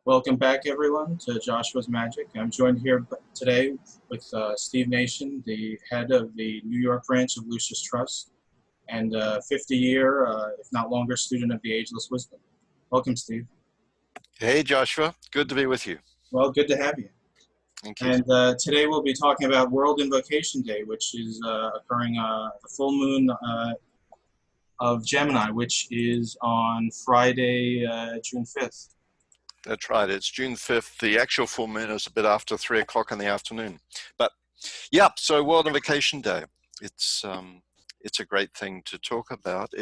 Welcome back, everyone, to Joshua's Magic. I'm joined here today with Steve Nation, the head of the New York branch of Lucis Trust, and 50-year, if not longer, student of the Ageless Wisdom. Welcome, Steve. Hey, Joshua. Good to be with you. Well, good to have you. Thank you. And today we'll be talking about World Invocation Day, which is occurring the full moon of Gemini, which is on Friday, June 5th. That's right. It's June 5th. The actual full moon is a bit after 3 o'clock in the afternoon. But yeah, so World Invocation Day. It's a great thing to talk about.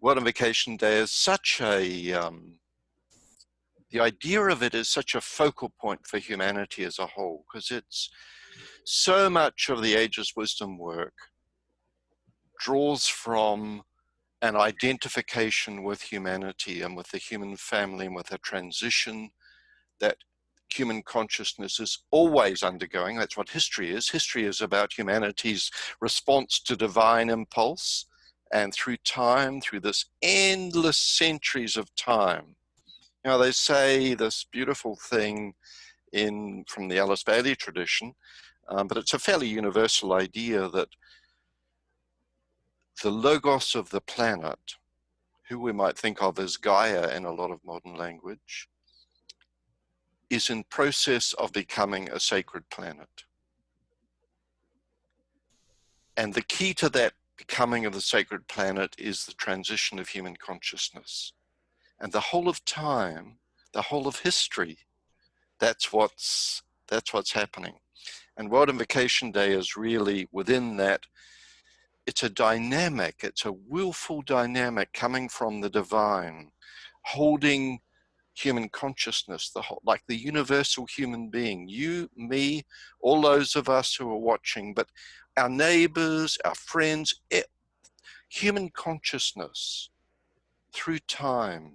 World Invocation Day is such a the idea of it is such a focal point for humanity as a whole, because it's so much of the Ageless Wisdom work draws from an identification with humanity and with the human family and with a transition that human consciousness is always undergoing. That's what history is. History is about humanity's response to divine impulse, and through time, through this endless centuries of time. You know, they say this beautiful thing from the Alice Bailey tradition, but it's a fairly universal idea that the logos of the planet, who we might think of as Gaia in a lot of modern language, is in process of becoming a sacred planet. And the key to that becoming of the sacred planet is the transition of human consciousness. And the whole of time, the whole of history, that's what's happening. And World Invocation Day is really within that. It's a dynamic, it's a willful dynamic coming from the divine, holding human consciousness, like the universal human being, you, me, all those of us who are watching, but our neighbors, our friends, human consciousness through time,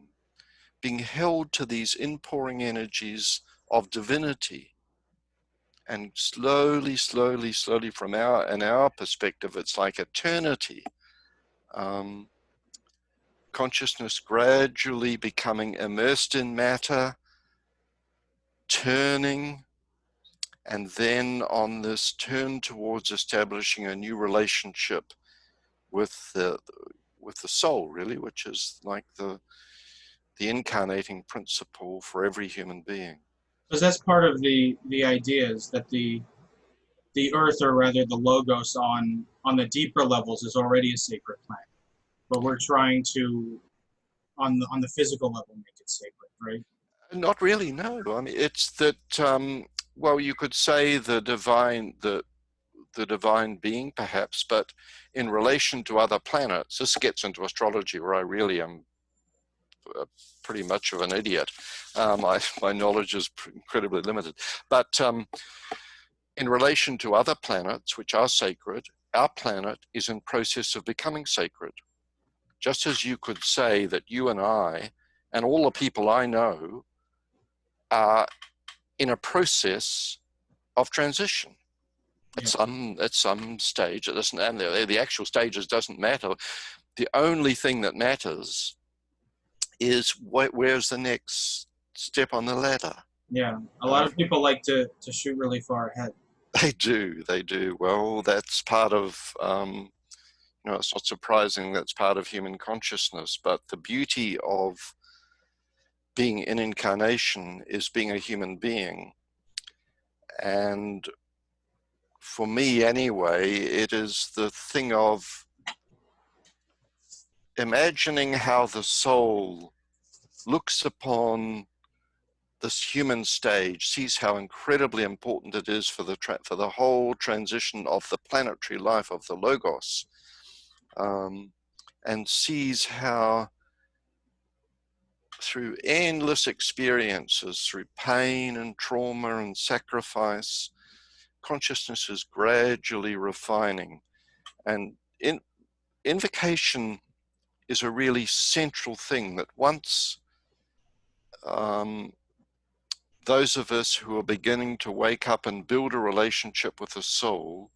being held to these inpouring energies of divinity. And slowly, slowly, slowly, in our perspective, it's like eternity. Consciousness gradually becoming immersed in matter, turning, and then on this turn towards establishing a new relationship with the soul, really, which is like the incarnating principle for every human being. Because that's part of the idea is that the earth, or rather the logos on the deeper levels, is already a sacred planet, but we're trying to on the physical level make it sacred, right? Not really, no. I mean, it's that well, you could say the divine being, perhaps, but in relation to other planets, this gets into astrology, where I really am pretty much of an idiot. My knowledge is incredibly limited. But in relation to other planets, which are sacred, our planet is in process of becoming sacred. Just as you could say that you and I, and all the people I know, are in a process of transition. Yeah. At some stage, it doesn't, and the actual stages doesn't matter. The only thing that matters is where's the next step on the ladder. Yeah, a lot of people like to shoot really far ahead. They do. Well, that's part of, it's not surprising that's part of human consciousness, but the beauty of being in incarnation is being a human being. And for me anyway, it is the thing of imagining how the soul looks upon this human stage, sees how incredibly important it is for the whole transition of the planetary life of the Logos, and sees how through endless experiences, through pain and trauma and sacrifice, consciousness is gradually refining. And invocation is a really central thing that once those of us who are beginning to wake up and build a relationship with the soul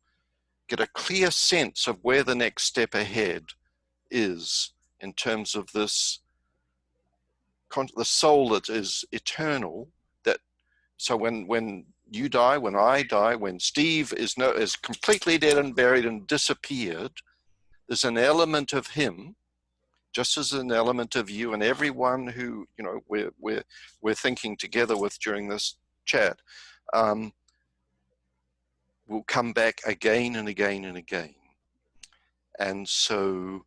get a clear sense of where the next step ahead is in terms of this the soul that is eternal. That so when you die, when I die, when Steve is completely dead and buried and disappeared, there's an element of him, just as an element of you and everyone who we're thinking together with during this chat, will come back again and again and again. And so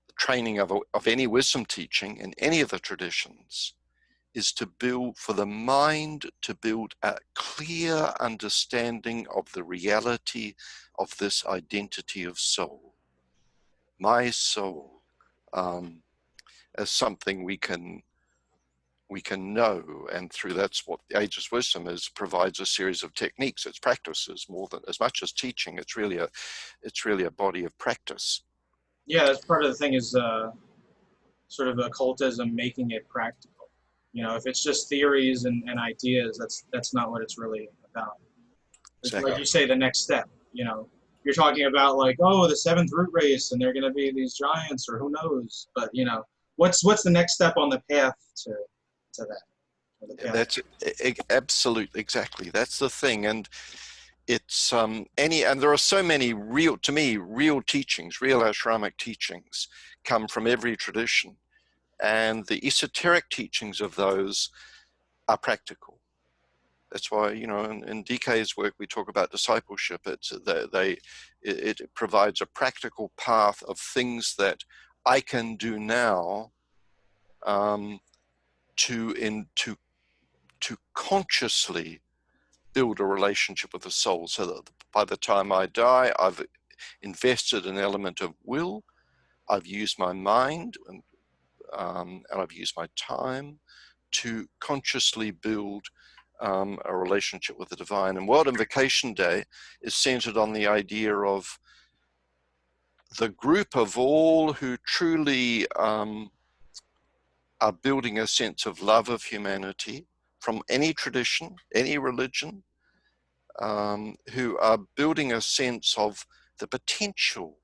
the training of any wisdom teaching in any of the traditions is to build, for the mind to build a clear understanding of the reality of this identity of soul, my soul, as something we can know. And through, that's what the Ageless Wisdom is, provides a series of techniques. It's practices more than, as much as teaching. It's really a body of practice. Yeah, that's part of the thing is sort of occultism making it practical. If it's just theories and ideas, that's not what it's really about. It's Exactly. like you say, the next step. You're talking about like, oh, the seventh root race, and they're going to be these giants, or who knows? But what's the next step on the path to that? That's absolutely, exactly. That's the thing. And it's and there are so many real teachings, real ashramic teachings come from every tradition, and the esoteric teachings of those are practical. That's why, in DK's work we talk about discipleship. It provides a practical path of things that I can do now to consciously build a relationship with the soul, so that by the time I die, I've invested an element of will, I've used my mind, and I've used my time to consciously build a relationship with the divine. And World Invocation Day is centered on the idea of the group of all who truly are building a sense of love of humanity from any tradition, any religion, who are building a sense of the potential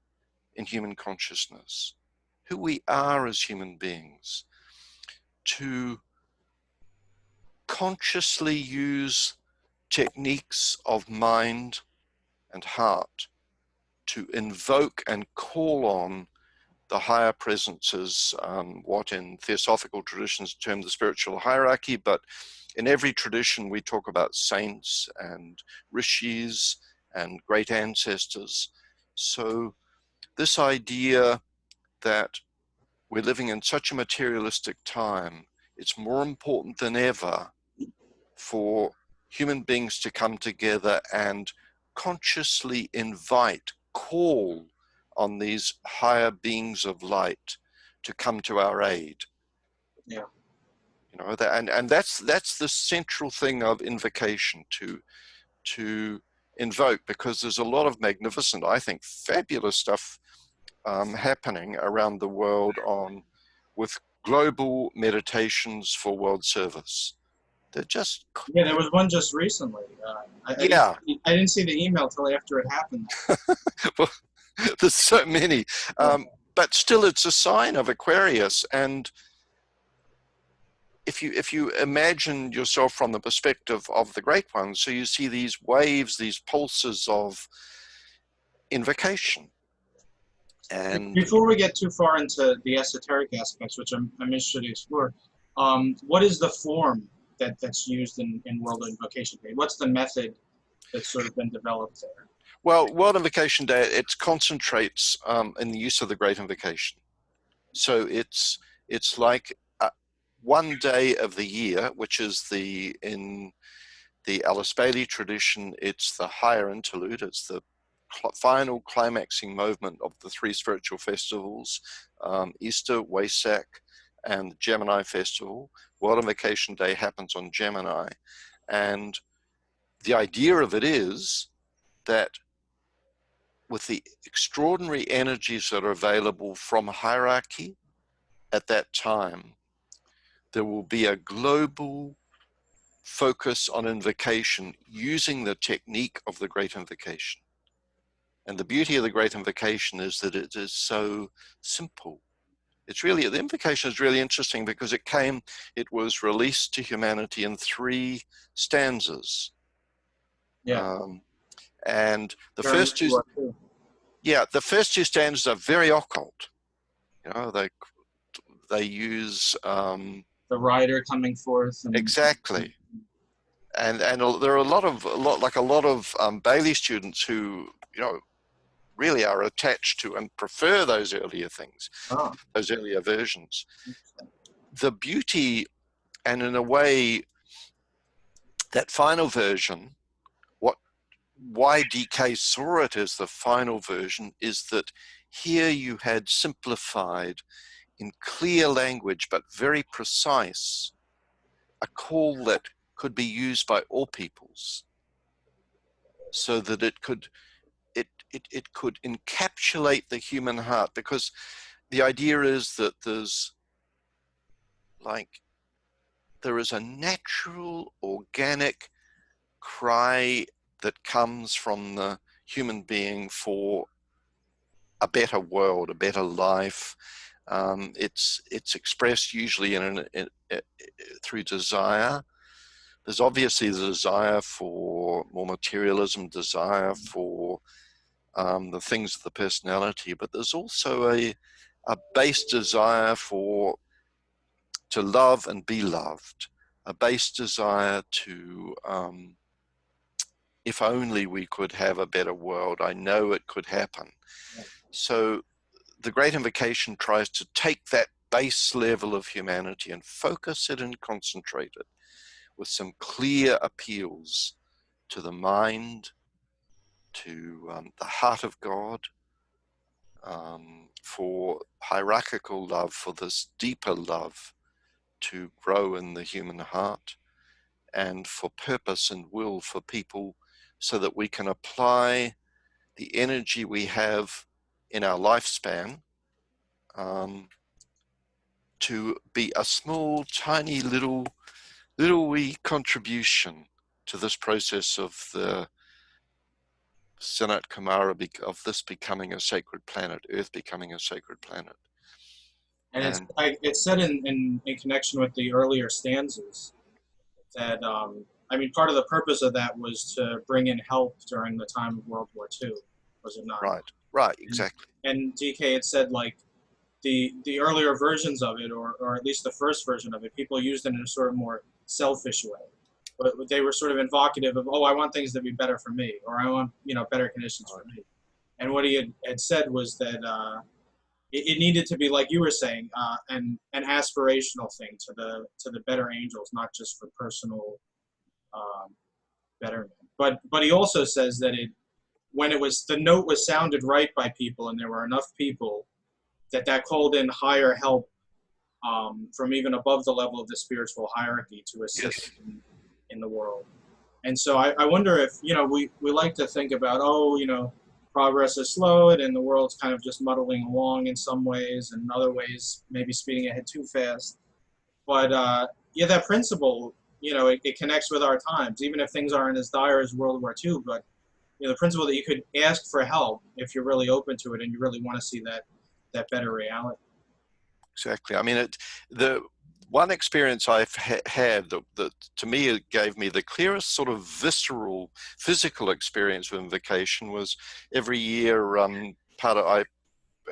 in human consciousness, who we are as human beings, to consciously use techniques of mind and heart to invoke and call on the higher presences, what in theosophical traditions term the spiritual hierarchy, but in every tradition we talk about saints and rishis and great ancestors. So this idea that we're living in such a materialistic time, it's more important than ever for human beings to come together and consciously invite, call on these higher beings of light to come to our aid. Yeah. And that's the central thing of invocation, to invoke, because there's a lot of magnificent, I think, fabulous stuff happening around the world with global meditations for world service. They're just there was one just recently. I didn't see the email till after it happened. Well, there's so many, but still, it's a sign of Aquarius. And if you imagine yourself from the perspective of the great ones, so you see these waves, these pulses of invocation. And before we get too far into the esoteric aspects, which I'm interested to explore, what is the form that's used in World Invocation Day? What's the method that's sort of been developed there? Well, World Invocation Day, it concentrates in the use of the Great Invocation. So it's like one day of the year, which is in the Alice Bailey tradition, it's the higher interlude. It's the final climaxing moment of the three spiritual festivals, Easter, Wesak, and the Gemini festival. World Invocation Day happens on Gemini. And the idea of it is that with the extraordinary energies that are available from hierarchy at that time, there will be a global focus on invocation using the technique of the Great Invocation. And the beauty of the Great Invocation is that it is so simple. it's really, the invocation is really interesting because it was released to humanity in 3 stanzas. Yeah. And the During first World two, War II. yeah, the first 2 stanzas are very occult. You know, they use The rider coming forth and exactly, and there are a lot of Bailey students who, you know, really are attached to and prefer those earlier things, oh, those earlier versions. The beauty, and in a way, that final version, why DK saw it as the final version, is that here you had simplified in clear language but very precise a call that could be used by all peoples, so that it could encapsulate the human heart, because the idea is that there is a natural organic cry that comes from the human being for a better world, a better life. It's expressed usually through desire. There's obviously the desire for more materialism, desire for the things of the personality, but there's also a base desire to love and be loved, a base desire to, if only we could have a better world, I know it could happen. So the Great Invocation tries to take that base level of humanity and focus it and concentrate it with some clear appeals to the mind, to the heart of God, for hierarchical love, for this deeper love to grow in the human heart, and for purpose and will for people, so that we can apply the energy we have in our lifespan to be a small, tiny, little wee contribution to this process of the Sanat Kumara, of this becoming a sacred planet, Earth becoming a sacred planet. and And it's said in connection with the earlier stanzas that I mean, part of the purpose of that was to bring in help during the time of World War II, was it not? right, exactly. And DK had said like the earlier versions of it, or at least the first version of it, people used it in a sort of more selfish way. But they were sort of invocative of, oh, I want things to be better for me, or I want, you know, better conditions for me. And what he had said was that it needed to be, like you were saying, an aspirational thing to the better angels, not just for personal um, betterment. But he also says that when the note was sounded right by people, and there were enough people that called in higher help from even above the level of the spiritual hierarchy to assist Yes. in the world. And so I wonder if, you know, we like to think about, oh, you know, progress is slowed and the world's kind of just muddling along in some ways, and in other ways maybe speeding ahead too fast. But yeah, that principle, you know, it connects with our times, even if things aren't as dire as World War II. But you know, the principle that you could ask for help if you're really open to it and you really want to see that better reality. Exactly. I mean, the one experience I've had that to me it gave me the clearest sort of visceral, physical experience with invocation was every year. I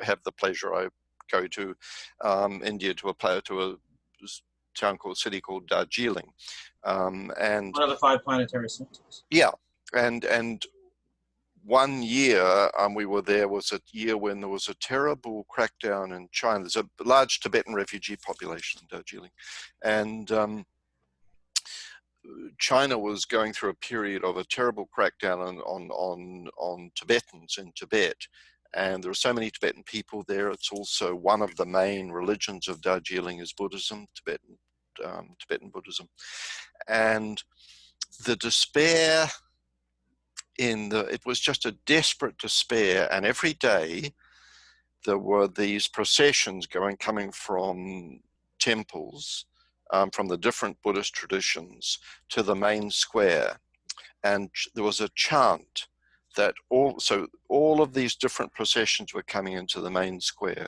have the pleasure, I go to India to a town called Darjeeling, and One of the 5 planetary centers. yeah, and one year we were there was a year when there was a terrible crackdown in China. There's a large Tibetan refugee population in Darjeeling, and China was going through a period of a terrible crackdown on Tibetans in Tibet. And there are so many Tibetan people there. It's also one of the main religions of Darjeeling is Buddhism, Tibetan Buddhism. And the despair it was just a desperate despair. And every day there were these processions coming from temples, from the different Buddhist traditions to the main square. And there was a chant that all of these different processions were coming into the main square,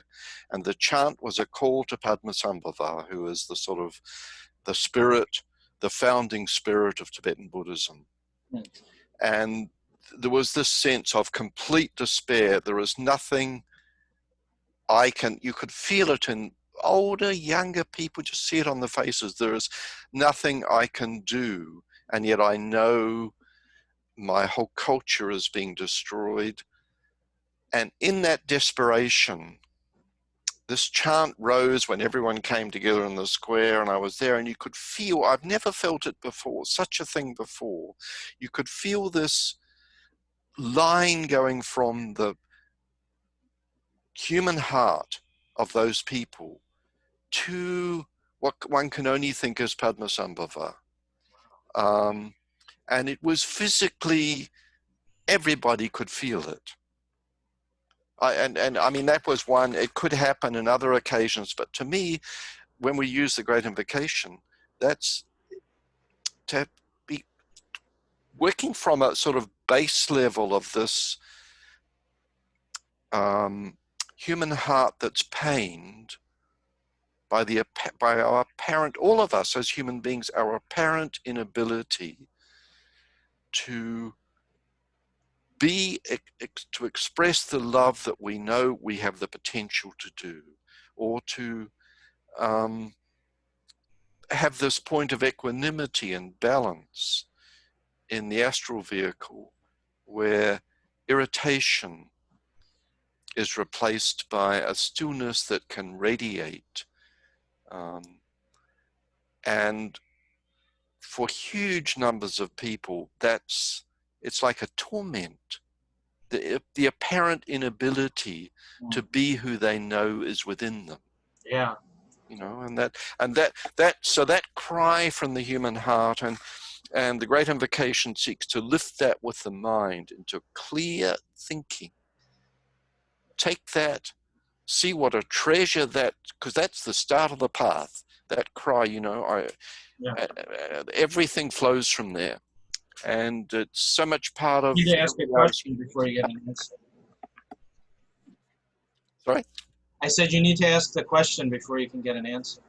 and the chant was a call to Padmasambhava, who is the sort of the spirit, the founding spirit of Tibetan Buddhism. Mm. And there was this sense of complete despair. There is nothing you could feel it in older, younger people, just see it on the faces. There is nothing I can do, and yet I know my whole culture is being destroyed. And in that desperation, this chant rose when everyone came together in the square, and I was there, and you could feel, I've never felt it before, such a thing before. You could feel this line going from the human heart of those people to what one can only think as Padmasambhava. And it was physically, everybody could feel it. And I mean, that was one. It could happen in other occasions, but to me, when we use the Great Invocation, that's to be working from a sort of base level of this human heart that's pained by our apparent, all of us as human beings, our apparent inability to to express the love that we know we have the potential to do, or to have this point of equanimity and balance in the astral vehicle, where irritation is replaced by a stillness that can radiate. And for huge numbers of people, it's like a torment. The apparent inability to be who they know is within them. Yeah. You know, so that cry from the human heart, and the Great Invocation seeks to lift that with the mind into clear thinking. Take that, see what a treasure because that's the start of the path. That cry, you know, everything flows from there. And it's so much part of... You need to ask a question before you get an answer. Sorry? I said you need to ask the question before you can get an answer.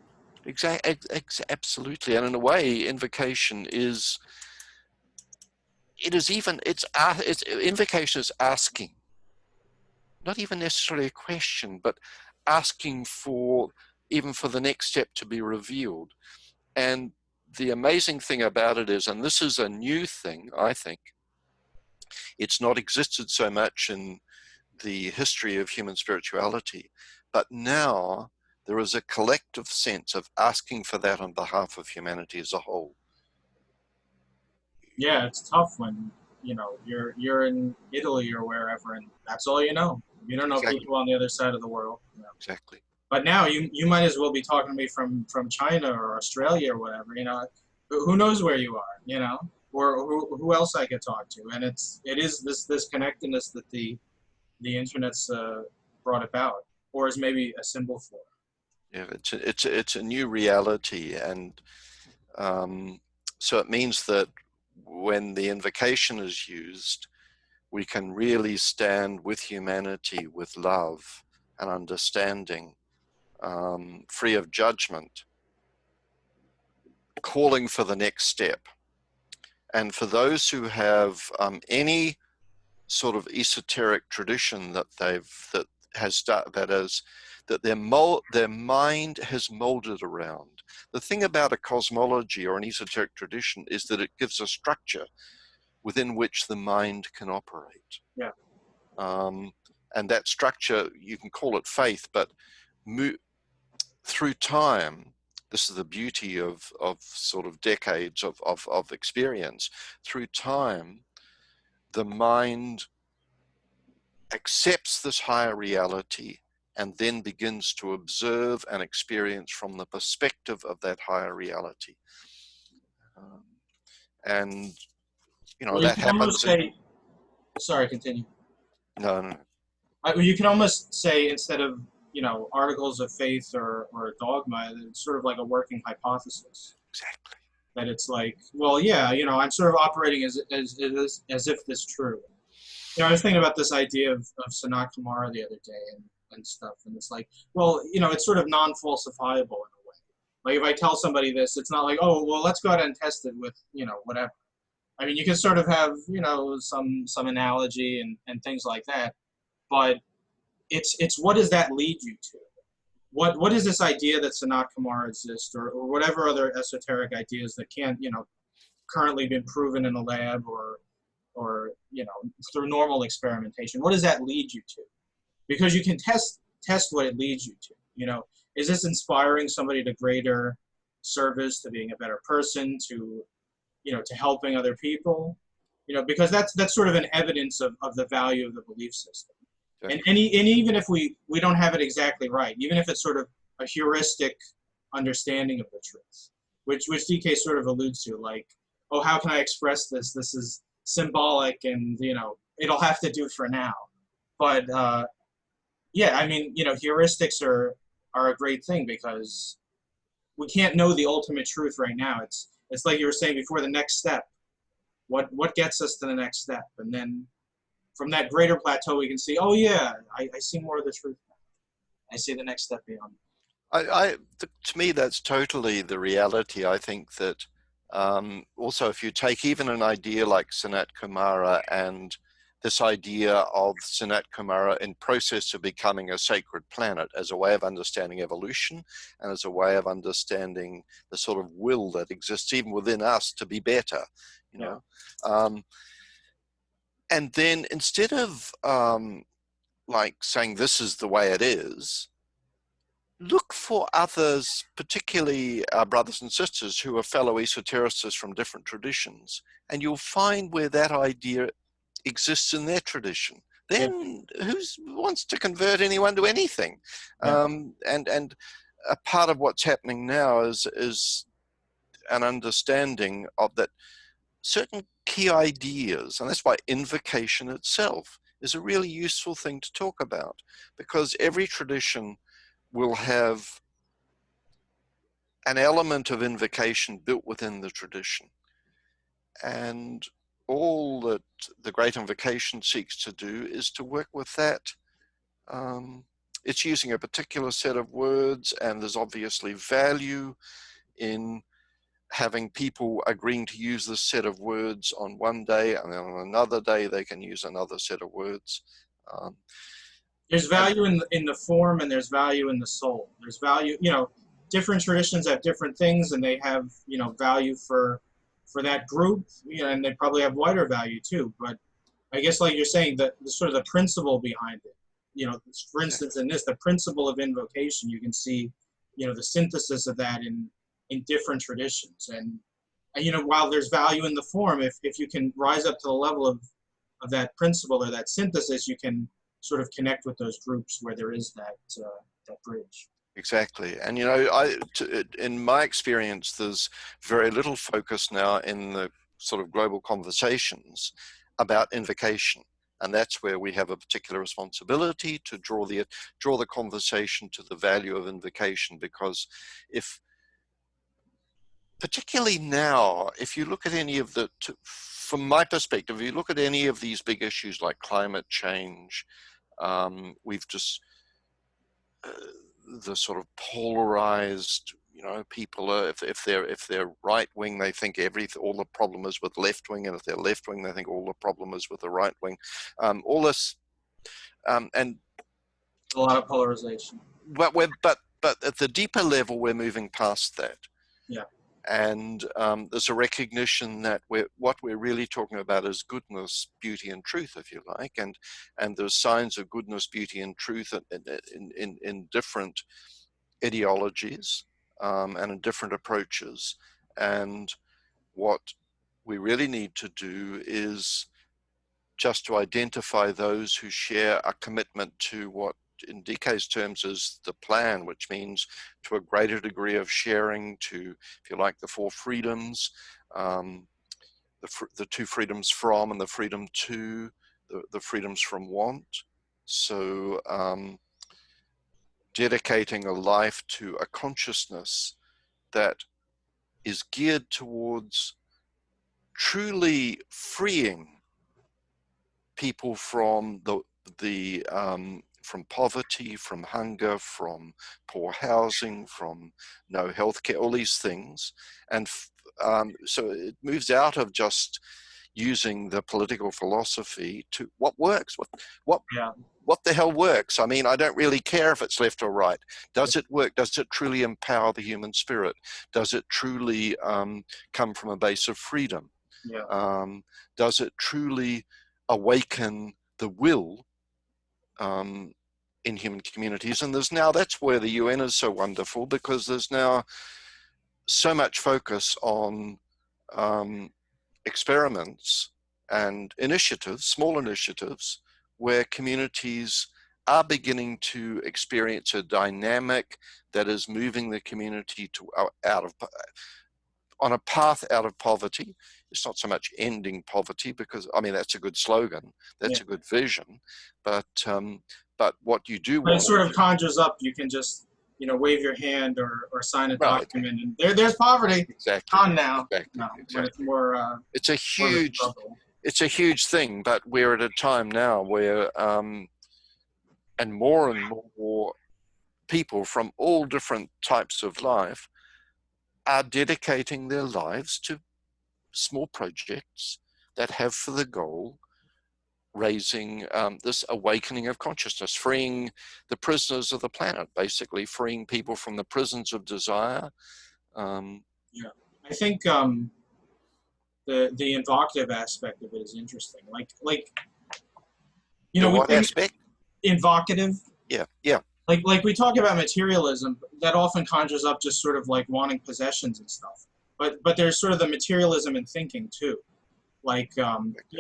Absolutely. And in a way, invocation invocation is asking, not even necessarily a question, but asking even for the next step to be revealed. And the amazing thing about it is, and this is a new thing, I think, it's not existed so much in the history of human spirituality, but now there is a collective sense of asking for that on behalf of humanity as a whole. Yeah, it's tough when, you know, you're in Italy or wherever, and that's all you know. You don't know people on the other side of the world. You know. Exactly. But now you might as well be talking to me from China or Australia or whatever. You know, who knows where you are? You know, or who else I could talk to? And it is this connectedness that the internet's brought about, or is maybe a symbol for. Yeah, it's a new reality, and so it means that when the invocation is used, we can really stand with humanity with love and understanding, free of judgment, calling for the next step. And for those who have any sort of esoteric tradition that their mind has molded around. The thing about a cosmology or an esoteric tradition is that it gives a structure within which the mind can operate. Yeah. And that structure, you can call it faith, but through time, this is the beauty of sort of decades of experience. Through time, the mind accepts this higher reality and then begins to observe and experience from the perspective of that higher reality. And, you know, that happens. Sorry, continue. No. You can almost say, instead of, you know, articles of faith or dogma, it's sort of like a working hypothesis. Exactly. That it's like, well, yeah, you know, I'm sort of operating as if this is true. I was thinking about this idea of Sanat Kumara the other day and stuff, and it's like, well, it's sort of non-falsifiable in a way. Like if I tell somebody this, it's not like, oh, well, let's go out and test it with, whatever. I mean, you can sort of have, some analogy and things like that, but it's what does that lead you to? What is this idea that Sanat Kumara exists, or whatever other esoteric ideas that can't, currently been proven in a lab or through normal experimentation? What does that lead you to? Because you can test what it leads you to. Is this inspiring somebody to greater service, to being a better person, to helping other people? Because that's sort of an evidence of the value of the belief system. And even if we don't have it exactly right, even if it's sort of a heuristic understanding of the truth, which DK sort of alludes to, like, oh, how can I express this? This is symbolic, and it'll have to do for now. But yeah, I mean, heuristics are a great thing because we can't know the ultimate truth right now. It's like you were saying before, the next step. What gets us to the next step, and then from that greater plateau, we can see, oh yeah, I see more of the truth now. I see the next step beyond. To me, that's totally the reality. I think that also, if you take even an idea like Sanat Kumara and this idea of Sanat Kumara in process of becoming a sacred planet as a way of understanding evolution and as a way of understanding the sort of will that exists even within us to be better, you know. And then instead of like saying this is the way it is, look for others, particularly our brothers and sisters who are fellow esotericists from different traditions, and you'll find where that idea exists in their tradition. Then who wants to convert anyone to anything? And a part of what's happening now is an understanding of that certain key ideas, and that's why invocation itself is a really useful thing to talk about, because every tradition will have an element of invocation built within the tradition. And all that the Great Invocation seeks to do is to work with that. It's using a particular set of words, and there's obviously value in having people agreeing to use this set of words on one day, and then on another day they can use another set of words. There's value in the form, and there's value in the soul. There's value, different traditions have different things, and they have, value for that group, and they probably have wider value too. But I guess, like you're saying, the sort of the principle behind it, for instance, in this, the principle of invocation, you can see, the synthesis of that in different traditions. And while there's value in the form, if you can rise up to the level of that principle or that synthesis, you can sort of connect with those groups where there is that bridge. Exactly. And, in my experience, there's very little focus now in the sort of global conversations about invocation. And that's where we have a particular responsibility to draw the conversation to the value of invocation, because particularly now, if you look at any of from my perspective, if you look at any of these big issues like climate change, we've just the sort of polarized, people are, if they're right wing, they think all the problem is with left wing, and if they're left wing, they think all the problem is with the right wing. All this, and a lot of polarization. But at the deeper level, we're moving past that. Yeah. And there's a recognition that what we're really talking about is goodness, beauty, and truth, if you like, and there's signs of goodness, beauty, and truth in different ideologies and in different approaches. And what we really need to do is just to identify those who share a commitment to what in DK's terms is the plan, which means to a greater degree of sharing, to, if you like, the four freedoms, the two freedoms from and the freedom to, the freedoms from want. So dedicating a life to a consciousness that is geared towards truly freeing people from from poverty, from hunger, from poor housing, from no healthcare, all these things. And so it moves out of just using the political philosophy to what works, what Yeah. what the hell works. I mean, I don't really care if it's left or right. Does it work? Does it truly empower the human spirit? Does it truly come from a base of freedom? Yeah. Does it truly awaken the will in human communities? And that's where the UN is so wonderful, because there's now so much focus on experiments and initiatives, small initiatives, where communities are beginning to experience a dynamic that is moving the community to on a path out of poverty. It's not so much ending poverty, because I mean that's a good slogan, that's Yeah. a good vision, but what you do But it want sort to of do, conjures up. You can just, wave your hand or sign a right? document, and there's poverty. Exactly, Gone now. exactly, No, when it's exactly. more It's a more of a huge, struggle. it's a huge thing, but we're at a time now where and more people from all different types of life are dedicating their lives to small projects that have for the goal raising this awakening of consciousness, freeing the prisoners of the planet, basically freeing people from the prisons of desire. Yeah, I think the invocative aspect of it is interesting. Like The we what think aspect? invocative. Yeah, yeah. Like we talk about materialism, that often conjures up just sort of like wanting possessions and stuff. But there's sort of the materialism in thinking too. Like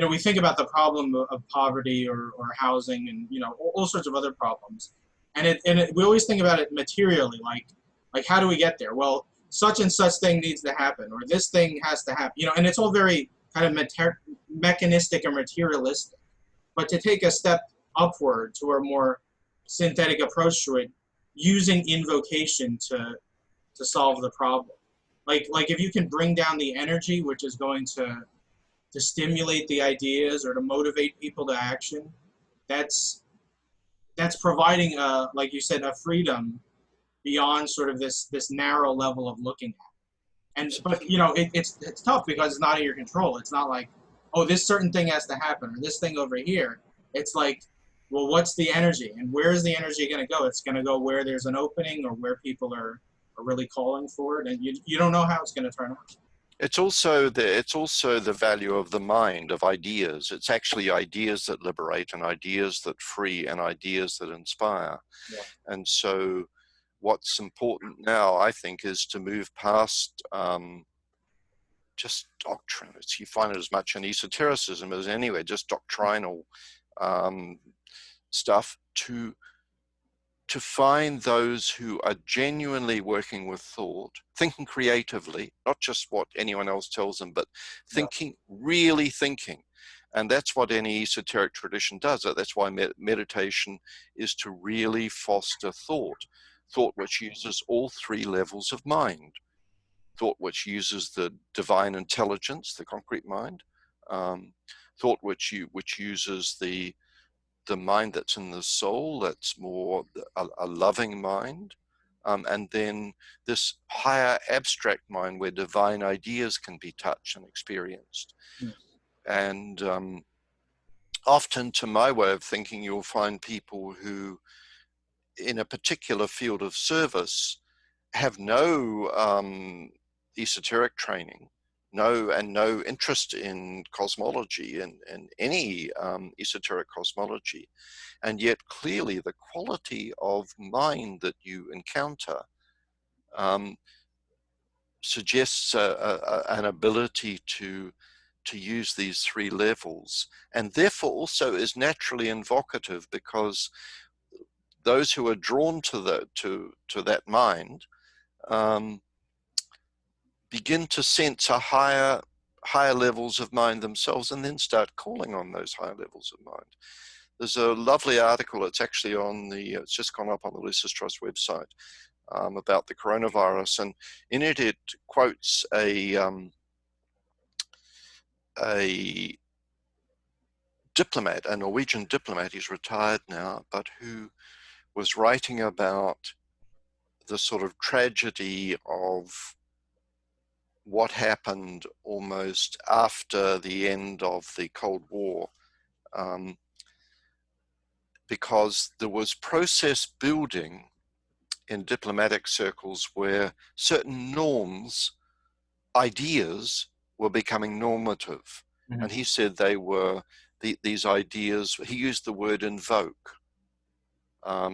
we think about the problem of poverty or housing and all sorts of other problems, and we always think about it materially, like how do we get there? Well, such and such thing needs to happen, or this thing has to happen, and it's all very kind of mechanistic and materialistic. But to take a step upward to a more synthetic approach to it, using invocation to solve the problem, like if you can bring down the energy, which is going to stimulate the ideas or to motivate people to action, that's providing like you said, a freedom beyond sort of this narrow level of looking at. And but it's tough because it's not in your control. It's not like, oh, this certain thing has to happen or this thing over here. It's like, well, what's the energy and where is the energy going to go? It's going to go where there's an opening or where people are really calling for it, and you don't know how it's going to turn out. It's also the value of the mind, of ideas. It's actually ideas that liberate and ideas that free and ideas that inspire. Yeah. And so what's important now, I think, is to move past just doctrine. You find it as much in esotericism as anywhere, just doctrinal stuff, to find those who are genuinely working with thought, thinking creatively, not just what anyone else tells them, but thinking, really thinking. And that's what any esoteric tradition does. That's why meditation is to really foster thought which uses all three levels of mind. Thought which uses the divine intelligence, the concrete mind. Thought which uses the mind that's in the soul, that's more a loving mind, and then this higher abstract mind where divine ideas can be touched and experienced. Mm. And often, to my way of thinking, you'll find people who, in a particular field of service, have no esoteric training, no interest in cosmology and any esoteric cosmology, and yet clearly the quality of mind that you encounter suggests an ability to use these three levels, and therefore also is naturally invocative, because those who are drawn to that mind begin to sense a higher levels of mind themselves, and then start calling on those higher levels of mind. There's a lovely article, it's actually it's just gone up on the Lucis Trust website, about the coronavirus, and in it quotes a diplomat, a Norwegian diplomat, he's retired now, but who was writing about the sort of tragedy of what happened almost after the end of the Cold War, because there was process building in diplomatic circles where certain norms, ideas, were becoming normative. Mm-hmm. And he said they were these ideas, he used the word invoke,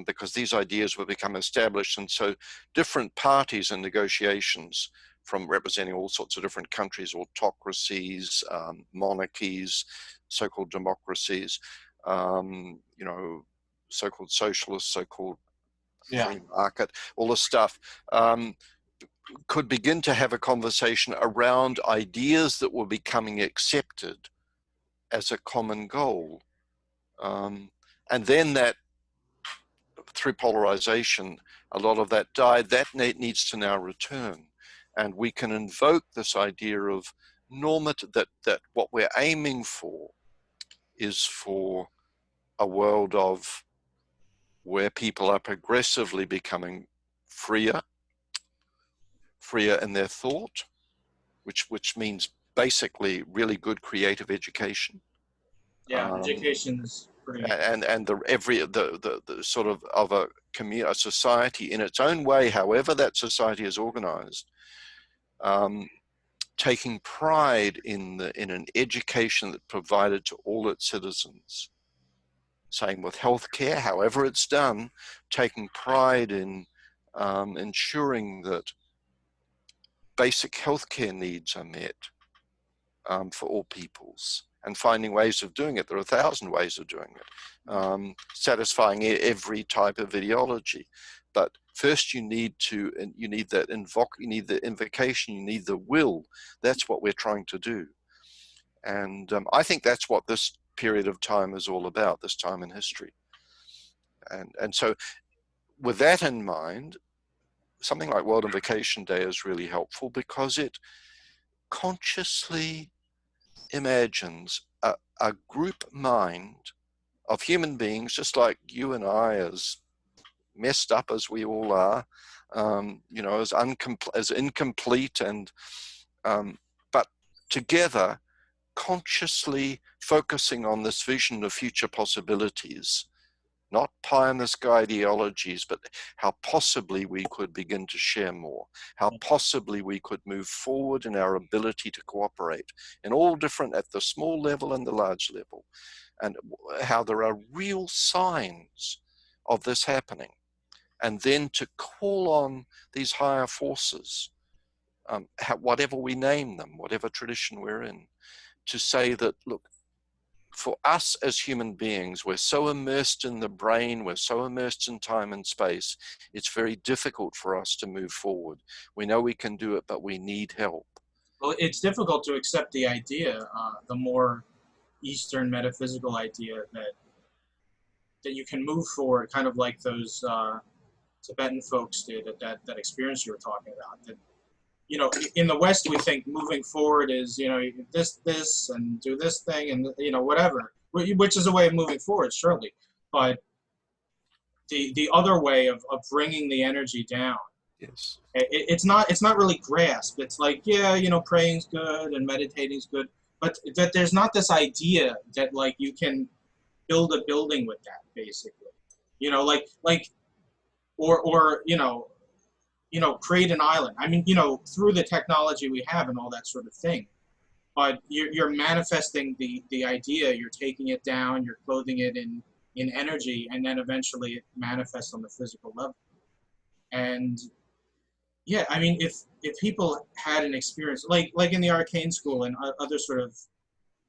because these ideas were becoming established. And so different parties in negotiations, from representing all sorts of different countries, autocracies, monarchies, so-called democracies, you know, so-called socialists, so-called free market, all this stuff, could begin to have a conversation around ideas that were becoming accepted as a common goal. And then that, through polarization, a lot of that died. That needs to now return. And we can invoke this idea of normative, that what we're aiming for is for a world of where people are progressively becoming freer in their thought, which means basically really good creative education. Yeah, education is pretty. And the sort of a society in its own way, however that society is organized, taking pride in an education that provided to all its citizens. Same with healthcare, however it's done, taking pride in ensuring that basic healthcare needs are met for all peoples, and finding ways of doing it. There are 1,000 ways of doing it, satisfying every type of ideology. But first, you need the invocation, you need the will. That's what we're trying to do, and I think that's what this period of time is all about. This time in history, and so with that in mind, something like World Invocation Day is really helpful because it consciously imagines a group mind of human beings, just like you and I, as messed up as we all are, you know, as incomplete, and but together, consciously focusing on this vision of future possibilities, not pie in the sky ideologies, but how possibly we could begin to share more, how possibly we could move forward in our ability to cooperate in all different, at the small level and the large level, and how there are real signs of this happening. And then to call on these higher forces, whatever we name them, whatever tradition we're in, to say that, look, for us as human beings, we're so immersed in the brain, we're so immersed in time and space, it's very difficult for us to move forward. We know we can do it, but we need help. Well, it's difficult to accept the idea, the more Eastern metaphysical idea that you can move forward, kind of like those Tibetan folks did at that experience you were talking about. That, you know, in the West, we think moving forward is, you know, this and do this thing and, you know, whatever, which is a way of moving forward, surely. But the other way of bringing the energy down, Yes. it's not really grasped. It's like, yeah, you know, praying's good and meditating's good, but that there's not this idea that, like, you can build a building with that, basically. You know, or create an island. I mean, you know, through the technology we have and all that sort of thing. But you're manifesting the idea, you're taking it down, you're clothing it in energy, and then eventually it manifests on the physical level. And yeah, I mean, if people had an experience like in the arcane school and other sort of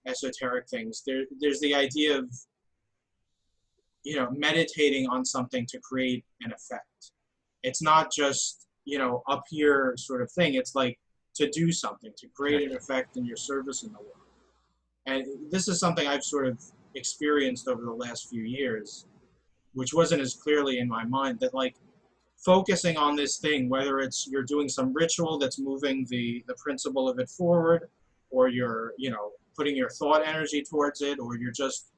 esoteric things, there's the idea of, you know, meditating on something to create an effect. It's not just, you know, up here sort of thing. It's like to do something, to create an effect in your service in the world. And this is something I've sort of experienced over the last few years, which wasn't as clearly in my mind, that, like, focusing on this thing, whether it's you're doing some ritual that's moving the principle of it forward, or you're, you know, putting your thought energy towards it, or you're just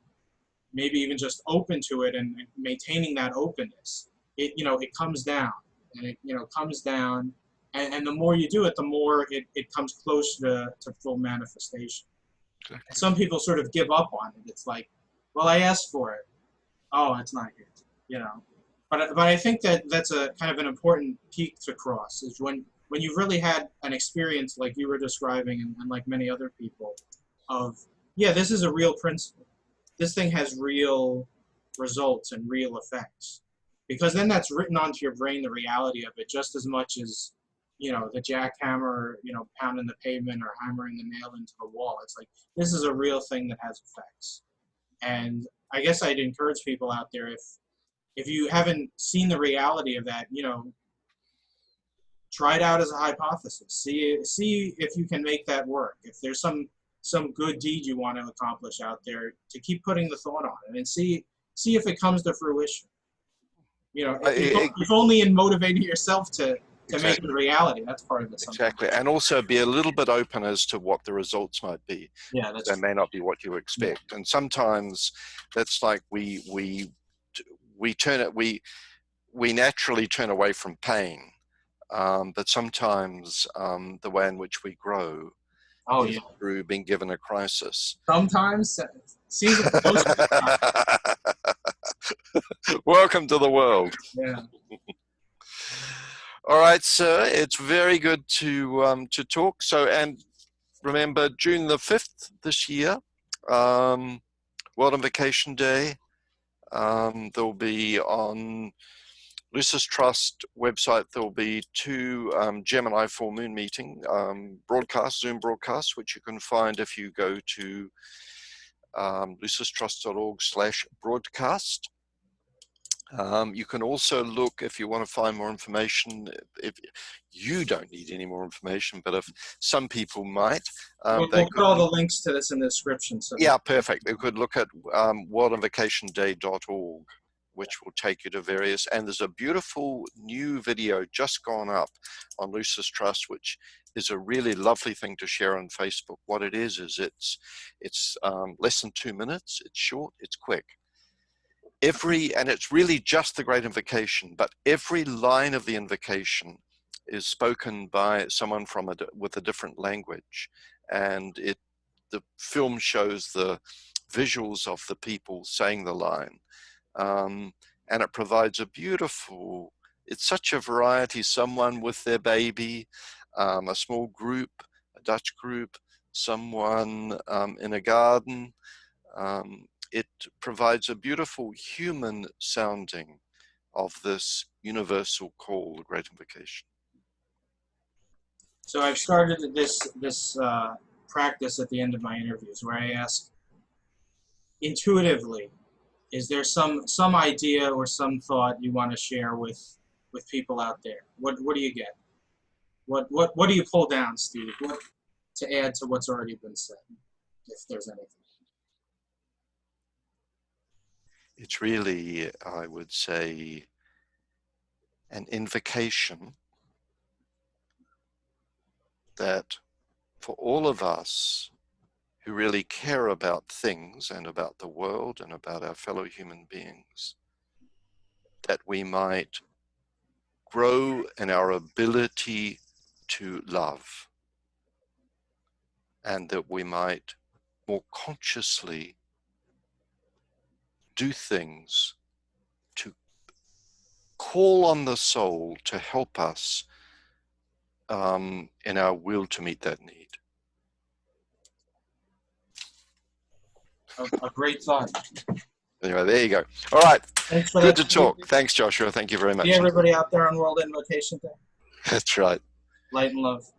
maybe even just open to it and maintaining that openness, it comes down and it comes down, and the more you do it, the more it comes closer to full manifestation. Exactly. And some people sort of give up on it. It's like, well, I asked for it. Oh, it's not here. But I think that's a kind of an important peak to cross, is when you've really had an experience like you were describing, and like many other people, of, yeah, this is a real principle. This thing has real results and real effects. Because then that's written onto your brain, the reality of it, just as much as, the jackhammer, pounding the pavement or hammering the nail into the wall. It's like, this is a real thing that has effects. And I guess I'd encourage people out there, if you haven't seen the reality of that, try it out as a hypothesis. See if you can make that work. If there's some good deed you want to accomplish out there, to keep putting the thought on it and see if it comes to fruition. If only in motivating yourself to make it a reality. That's part of it. Exactly, and also be a little bit open as to what the results might be. Yeah, they may not be what you expect, and sometimes that's like we naturally turn away from pain, but sometimes the way in which we grow is through being given a crisis. Sometimes seems like most of the time. Welcome to the world. Yeah. All right, sir. It's very good to talk. So, and remember, June the 5th this year, World Invocation Day. There'll be on Lucis Trust website. There'll be 2 Gemini full moon meeting Zoom broadcasts, which you can find if you go to lucistrust.org/broadcast. You can also look, if you want to find more information, if you don't need any more information, but if some people might. We'll put all the links to this in the description. So yeah, perfect. They could look at worldinvocationday.org, which will take you to various, and there's a beautiful new video just gone up on Lucis Trust, which is a really lovely thing to share on Facebook. What it is it's less than 2 minutes. It's short, it's quick. And it's really just the Great Invocation, but every line of the invocation is spoken by someone with a different language, and the film shows the visuals of the people saying the line, and it provides it's such a variety. Someone with their baby, a small group, a Dutch group, someone in a garden. It provides a beautiful human sounding of this universal call, the Great Invocation. So I've started this practice at the end of my interviews, where I ask intuitively, is there some idea or some thought you want to share with people out there? What do you get? What do you pull down, Steve? What to add to what's already been said, if there's anything? It's really, I would say, an invocation that for all of us who really care about things and about the world and about our fellow human beings, that we might grow in our ability to love, and that we might more consciously do things to call on the soul to help us in our will to meet that need. A great thought. Anyway, there you go. All right. Thanks for Good that. to talk. Thanks, Joshua. Thank you very much. See everybody out there on World Invocation Day. That's right. Light and love.